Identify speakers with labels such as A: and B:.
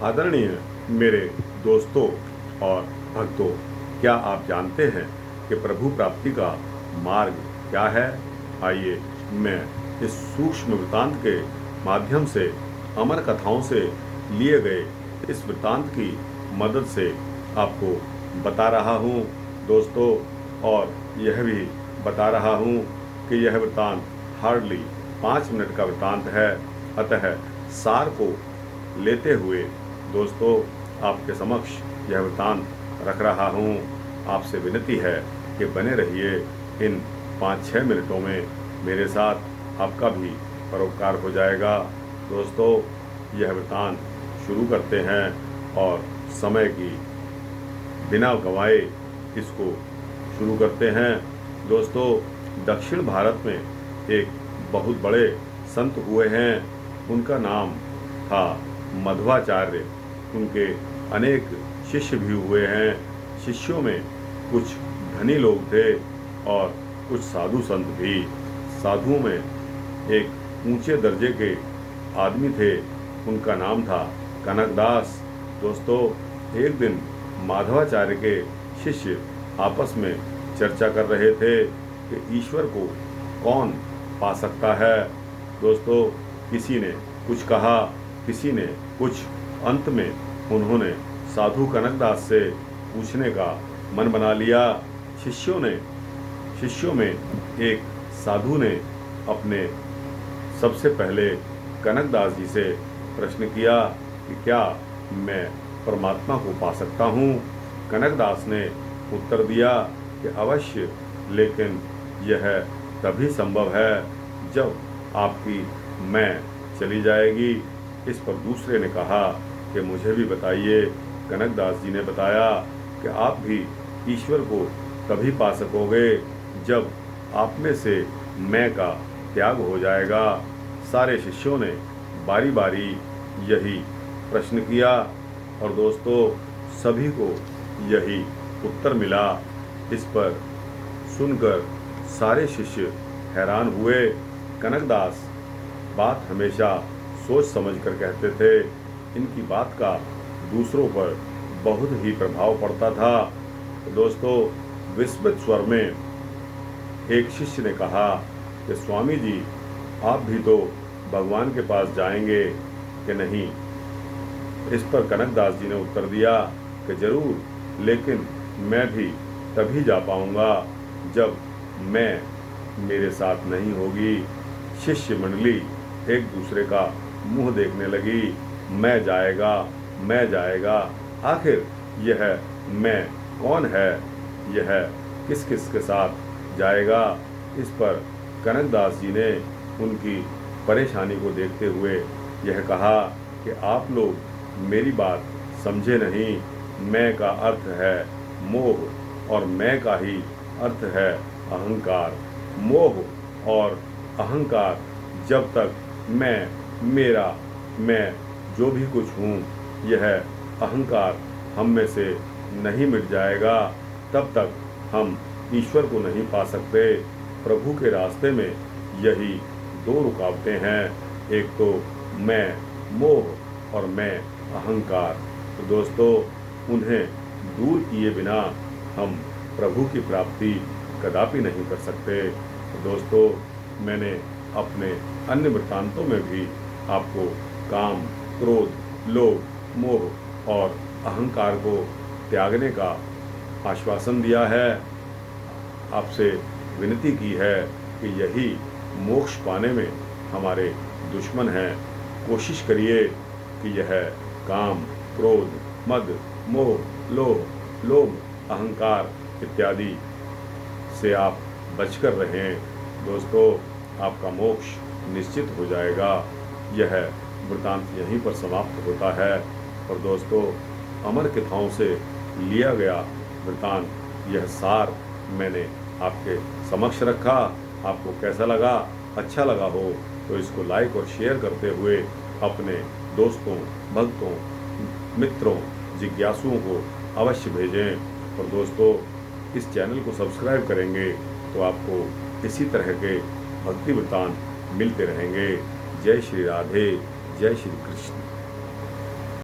A: आदरणीय मेरे दोस्तों और भक्तों, क्या आप जानते हैं कि प्रभु प्राप्ति का मार्ग क्या है? आइए मैं इस सूक्ष्म वृत्तांत के माध्यम से, अमर कथाओं से लिए गए इस वृत्तांत की मदद से आपको बता रहा हूँ दोस्तों, और यह भी बता रहा हूँ कि यह वृत्तांत हार्डली 5 मिनट का वृत्तांत है। अतः सार को लेते हुए दोस्तों आपके समक्ष यह वृत्तांत रख रहा हूँ। आपसे विनती है कि बने रहिए इन 5-6 मिनटों में मेरे साथ, आपका भी परोपकार हो जाएगा। दोस्तों यह वृत्तांत शुरू करते हैं और समय की बिना गंवाए इसको शुरू करते हैं। दोस्तों दक्षिण भारत में एक बहुत बड़े संत हुए हैं। उनका नाम था मध्वाचार्य। उनके अनेक शिष्य भी हुए हैं। शिष्यों में कुछ धनी लोग थे और कुछ साधु संत भी। साधुओं में एक ऊंचे दर्जे के आदमी थे, उनका नाम था कनकदास। दोस्तों एक दिन माधवाचार्य के शिष्य आपस में चर्चा कर रहे थे कि ईश्वर को कौन पा सकता है। दोस्तों किसी ने कुछ कहा, किसी ने कुछ। अंत में उन्होंने साधु कनकदास से पूछने का मन बना लिया। शिष्यों में एक साधु ने अपने सबसे पहले कनकदास जी से प्रश्न किया कि क्या मैं परमात्मा को पा सकता हूँ? कनकदास ने उत्तर दिया कि अवश्य, लेकिन यह तभी संभव है जब आपकी मैं चली जाएगी। इस पर दूसरे ने कहा कि मुझे भी बताइए। कनकदास जी ने बताया कि आप भी ईश्वर को तभी पा सकोगे जब आप में से मैं का त्याग हो जाएगा। सारे शिष्यों ने बारी बारी यही प्रश्न किया और दोस्तों सभी को यही उत्तर मिला। इस पर सुनकर सारे शिष्य हैरान हुए। कनकदास बात हमेशा सोच समझ कर कहते थे। इनकी बात का दूसरों पर बहुत ही प्रभाव पड़ता था। दोस्तों विस्मित स्वर में एक शिष्य ने कहा कि स्वामी जी, आप भी तो भगवान के पास जाएंगे कि नहीं? इस पर कनकदास जी ने उत्तर दिया कि जरूर, लेकिन मैं भी तभी जा पाऊंगा जब मैं मेरे साथ नहीं होगी। शिष्य मंडली एक दूसरे का मुंह देखने लगी। मैं जाएगा, आखिर यह मैं कौन है? यह किस किस के साथ जाएगा? इस पर कनकदास जी ने उनकी परेशानी को देखते हुए यह कहा कि आप लोग मेरी बात समझे नहीं। मैं का अर्थ है मोह और मैं का ही अर्थ है अहंकार। मोह और अहंकार, जब तक मैं, मेरा, मैं जो भी कुछ हूँ, यह अहंकार हम में से नहीं मिट जाएगा, तब तक हम ईश्वर को नहीं पा सकते। प्रभु के रास्ते में यही 2 रुकावटें हैं, एक तो मैं मोह और मैं अहंकार। तो दोस्तों उन्हें दूर किए बिना हम प्रभु की प्राप्ति कदापि नहीं कर सकते। तो दोस्तों मैंने अपने अन्य वृत्तांतों में भी आपको काम, क्रोध, लोभ, मोह और अहंकार को त्यागने का आश्वासन दिया है। आपसे विनती की है कि यही मोक्ष पाने में हमारे दुश्मन हैं। कोशिश करिए कि यह काम, क्रोध, मद, मोह, लोभ, अहंकार इत्यादि से आप बचकर रहें। दोस्तों आपका मोक्ष निश्चित हो जाएगा। यह वृत्तांत यहीं पर समाप्त होता है। और दोस्तों अमर कथाओं से लिया गया वृत्तांत, यह सार मैंने आपके समक्ष रखा। आपको कैसा लगा? अच्छा लगा हो तो इसको लाइक और शेयर करते हुए अपने दोस्तों, भक्तों, मित्रों, जिज्ञासुओं को अवश्य भेजें। और दोस्तों इस चैनल को सब्सक्राइब करेंगे तो आपको इसी तरह के भक्ति वृत्तांत मिलते रहेंगे। जय श्री राधे, जय श्री कृष्ण।